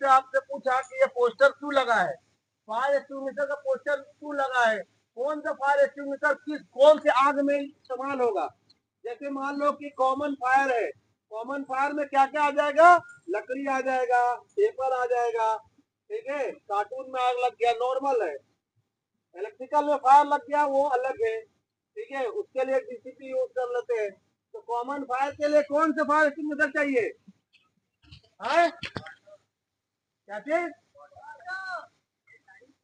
से आपसे पूछा कि ये पोस्टर क्यों लगा है, फायर एक्सटिंग्विशर का पोस्टर क्यों लगा है, कौन सा फायर एक्सटिंग्विशर कौन से आग में इस्तेमाल होगा। जैसे मान लो कि कॉमन फायर है, कॉमन फायर में क्या क्या आ जाएगा, लकड़ी आ जाएगा, पेपर आ जाएगा, ठीक है। कार्टून में आग लग गया, नॉर्मल है। इलेक्ट्रिकल में फायर लग गया, वो अलग है, ठीक है, उसके लिए डीसीपी यूज कर लेते हैं। तो कॉमन फायर के लिए कौन से फायर एक्सटिंग्विशर चाहिए है? क्या चीज?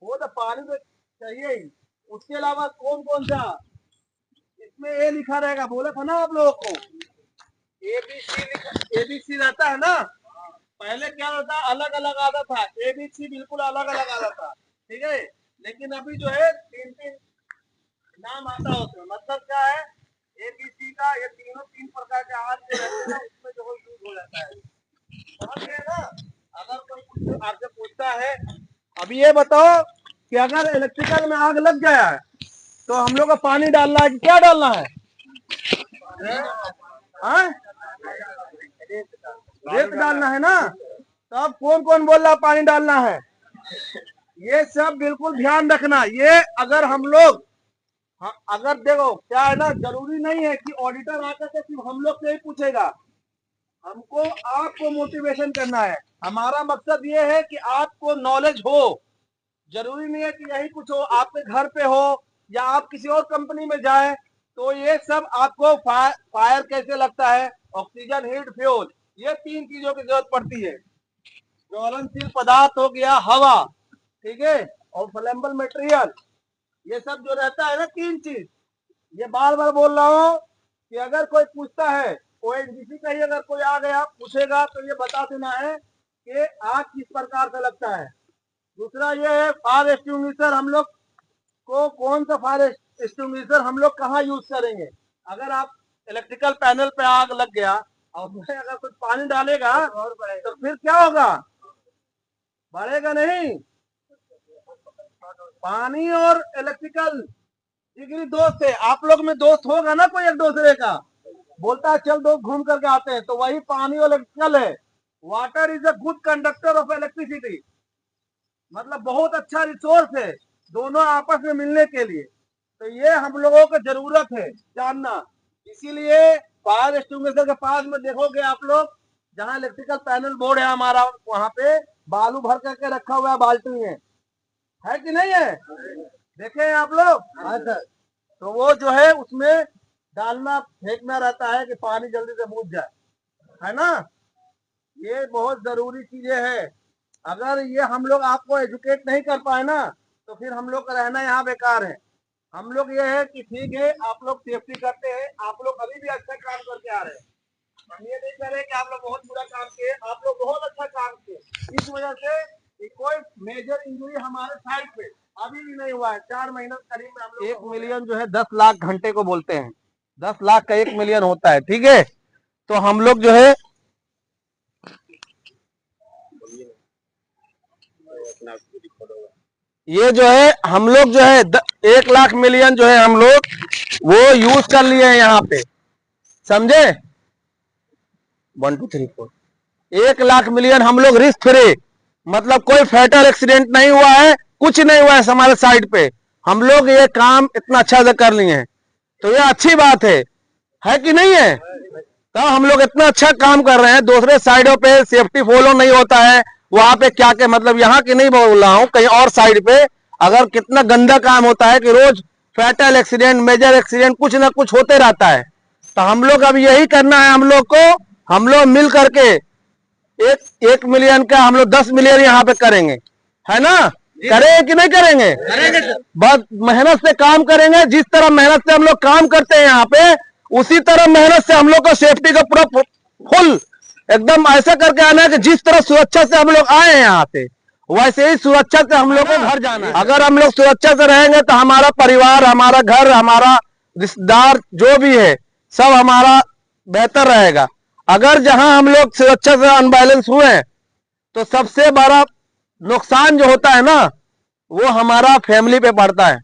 वो तो पानी तो चाहिए ही, उसके अलावा कौन कौन सा इसमें ए लिखा रहेगा, बोला था ना आप लोगों को, एबीसी रहता है ना। पहले क्या रहता, अलग अलग आता था, एबीसी बिल्कुल अलग अलग आता था, ठीक है। लेकिन अभी जो है तीन तीन नाम आता है उसमें, मतलब क्या है, एबीसी का ये तीनों तीन प्रकार के आवाज जो रहते हैं उसमें जो यूज हो जाता है, समझ गए ना। अगर कोई आपसे पूछता है, अभी ये बताओ कि अगर इलेक्ट्रिकल में आग लग गया है तो हम लोग को पानी डालना है कि क्या डालना है? रेत डालना है ना। तो अब कौन कौन बोल रहा पानी डालना है? ये सब बिल्कुल ध्यान रखना। ये अगर हम लोग अगर देखो क्या है ना, जरूरी नहीं है कि ऑडिटर आकर के सिर्फ हम लोग से ही पूछेगा, हमको आपको मोटिवेशन करना है। हमारा मकसद ये है कि आपको नॉलेज हो, जरूरी नहीं है कि यही कुछ हो, आपके घर पे हो या आप किसी और कंपनी में जाए तो ये सब आपको फायर कैसे लगता है, ऑक्सीजन, हीट, फ्यूल, ये तीन चीजों की जरूरत पड़ती है। ज्वलनशील पदार्थ हो गया हवा, ठीक है, और फ्लेमेबल मटेरियल, ये सब जो रहता है ना तीन चीज, ये बार बार बोल रहा हूँ कि अगर कोई पूछता है, ओएनजीसी का ही अगर कोई आ गया पूछेगा तो ये बता देना है कि आग किस प्रकार से लगता है। दूसरा ये है फायर एक्सटिंग्विशर, हम लोग को कौन सा फायर एक्सटिंग्विशर हम लोग कहाँ यूज करेंगे। अगर आप इलेक्ट्रिकल पैनल पे आग लग गया और उसमें अगर कुछ पानी डालेगा तो फिर क्या होगा, बढ़ेगा नहीं। पानी और इलेक्ट्रिकल जिगरी दोस्त है, आप लोग में दोस्त होगा ना कोई एक दूसरे का, बोलता है चल दो घूम करके आते हैं, तो वही पानी और इलेक्ट्रिकल है। Water is a good conductor of electricity, मतलब बहुत अच्छा रिसोर्स है दोनों आपस में मिलने के लिए। तो ये हम लोगों को जरूरत है जानना। इसीलिए फायर एक्सटिंग्विशर के पास में देखोगे आप लोग, जहाँ इलेक्ट्रिकल पैनल बोर्ड है हमारा, वहां पे बालू भर करके रखा हुआ है बाल्टी में, है कि नहीं है? देखे हैं आप लोग? तो वो जो है उसमें डालना फेंकना रहता है कि पानी जल्दी से बुझ जाए, है ना। ये बहुत जरूरी चीजें है। अगर ये हम लोग आपको एजुकेट नहीं कर पाए ना तो फिर हम लोग का रहना यहाँ बेकार है। हम लोग ये है कि ठीक है आप लोग सेफ्टी करते हैं, आप लोग अभी भी अच्छा काम करके आ रहे हैं, हम ये नहीं कह रहे कि आप लोग बहुत बुरा काम किए, आप लोग बहुत अच्छा काम किए। इस वजह से कोई मेजर इंजरी हमारे साइड पे अभी भी नहीं हुआ है। 4 महीने करीब में हम लोग 1 मिलियन जो है 10 लाख घंटे को बोलते हैं, 10 लाख का 1 मिलियन होता है, ठीक है। तो हम लोग जो है ये जो है हम लोग जो है 1 लाख मिलियन जो है हम लोग वो यूज कर लिए हैं यहाँ पे, समझे। 1 2 3 4 1 लाख मिलियन हम लोग रिस्क फ्री, मतलब कोई फैटल एक्सीडेंट नहीं हुआ है, कुछ नहीं हुआ है हमारे साइड पे। हम लोग ये काम इतना अच्छा से कर लिए हैं, तो ये अच्छी बात है कि नहीं है? तो हम लोग इतना अच्छा काम कर रहे हैं, दूसरे साइडों पे सेफ्टी फॉलो नहीं होता है, वहां पे क्या क्या मतलब यहाँ की नहीं बोल रहा हूँ, कहीं और साइड पे अगर कितना गंदा काम होता है कि रोज फैटल एक्सीडेंट, मेजर एक्सीडेंट कुछ ना कुछ होते रहता है। तो हम लोग अब यही करना है, हम लोग को, हम लोग मिल करके 1 मिलियन का हम लोग 10 मिलियन यहाँ पे करेंगे, है ना। करेंगे कि नहीं करेंगे? बहुत मेहनत से काम करेंगे। जिस तरह मेहनत से हम लोग काम करते हैं यहाँ पे, उसी तरह मेहनत से हम लोग को सेफ्टी का पूरा फुल एकदम ऐसा करके आना है कि जिस तरह सुरक्षा से हम लोग आए हैं यहाँ पे, वैसे ही सुरक्षा से हम लोग को घर जाना है। अगर हम लोग सुरक्षा से रहेंगे तो हमारा परिवार, हमारा घर, हमारा रिश्तेदार जो भी है सब हमारा बेहतर रहेगा। अगर जहां हम लोग सुरक्षा से अनबैलेंस हुए तो सबसे बड़ा नुकसान जो होता है ना वो हमारा फैमिली पे पड़ता है।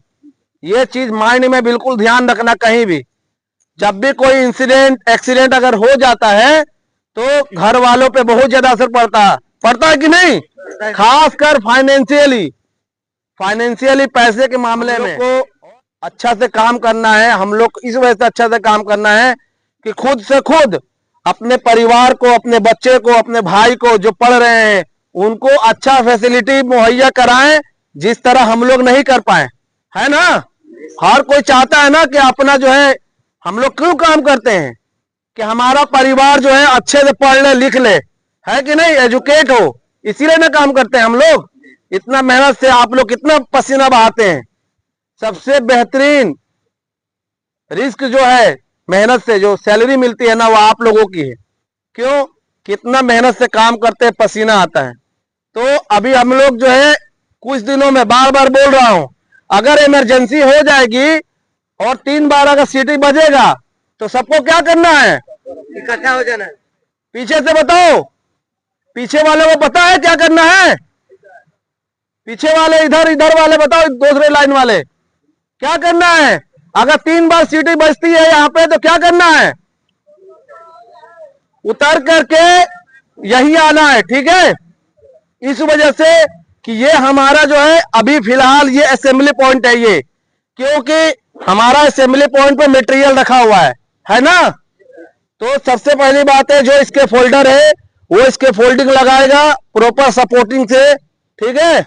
ये चीज माइंड में बिल्कुल ध्यान रखना। कहीं भी जब भी कोई इंसिडेंट एक्सीडेंट अगर हो जाता है तो घर वालों पे बहुत ज्यादा असर पड़ता है, पड़ता है कि नहीं? खासकर फाइनेंशियली पैसे के मामले में को अच्छा से काम करना है। हम लोग को इस वजह से अच्छा से काम करना है कि खुद से खुद अपने परिवार को, अपने बच्चे को, अपने भाई को जो पढ़ रहे हैं उनको अच्छा फैसिलिटी मुहैया कराएं, जिस तरह हम लोग नहीं कर पाए, है ना। हर कोई चाहता है ना कि अपना जो है, हम लोग क्यों काम करते हैं कि हमारा परिवार जो है अच्छे से पढ़ ले, लिख ले, है कि नहीं, एजुकेट हो, इसीलिए ना काम करते हैं हम लोग। इतना मेहनत से आप लोग कितना पसीना बहाते हैं। सबसे बेहतरीन रिस्क जो है, मेहनत से जो सैलरी मिलती है ना, वो आप लोगों की है। क्यों? कितना मेहनत से काम करते हैं, पसीना आता है। तो अभी हम लोग जो है कुछ दिनों में, बार बार बोल रहा हूं, अगर इमरजेंसी हो जाएगी और 3 बार अगर सीटी बजेगा तो सबको क्या करना है? इकट्ठा हो जाना है। पीछे से बताओ, पीछे वाले को पता है क्या करना है? पीछे वाले, इधर वाले बताओ, दूसरे लाइन वाले क्या करना है? अगर 3 बार सीटी बजती है यहाँ पे तो क्या करना है? उतर करके यही आना है, ठीक है। इस वजह से कि ये हमारा जो है अभी फिलहाल ये असेंबली पॉइंट है ये, क्योंकि हमारा असेंबली पॉइंट पे मटेरियल रखा हुआ है ना। तो सबसे पहली बात है, जो इसके फोल्डर है वो इसके फोल्डिंग लगाएगा प्रॉपर सपोर्टिंग से, ठीक है।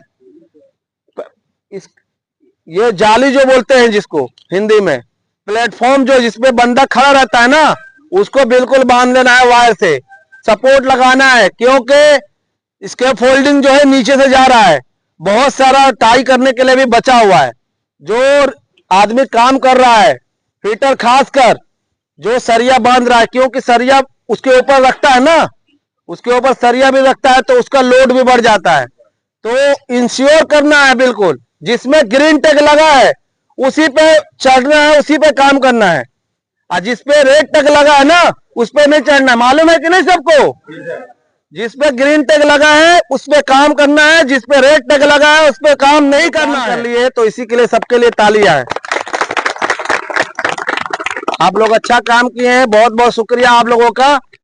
ये जाली जो बोलते हैं जिसको हिंदी में, प्लेटफॉर्म जो जिसपे बंदा खड़ा रहता है ना, उसको बिल्कुल बांध लेना है वायर से, सपोर्ट लगाना है, क्योंकि इसके फोल्डिंग जो है नीचे से जा रहा है। बहुत सारा टाई करने के लिए भी बचा हुआ है। जो आदमी काम कर रहा है, फिटर खासकर जो सरिया बांध रहा है, क्योंकि सरिया उसके ऊपर रखता है ना, उसके ऊपर सरिया भी रखता है तो उसका लोड भी बढ़ जाता है। तो इंश्योर करना है बिल्कुल, जिसमें ग्रीन टैग लगा है उसी पे चढ़ना है, उसी पे काम करना है। और जिसपे रेड टैग लगा है ना, उस पे नहीं चढ़ना है। मालूम है कि नहीं सबको? जिसपे ग्रीन टैग लगा है उस पे काम करना है, जिसपे रेड टैग लगा है उस पे काम नहीं करना है। कर लिए तो इसी के लिए सबके लिए तालियां है। आप लोग अच्छा काम किए हैं, बहुत बहुत शुक्रिया आप लोगों का।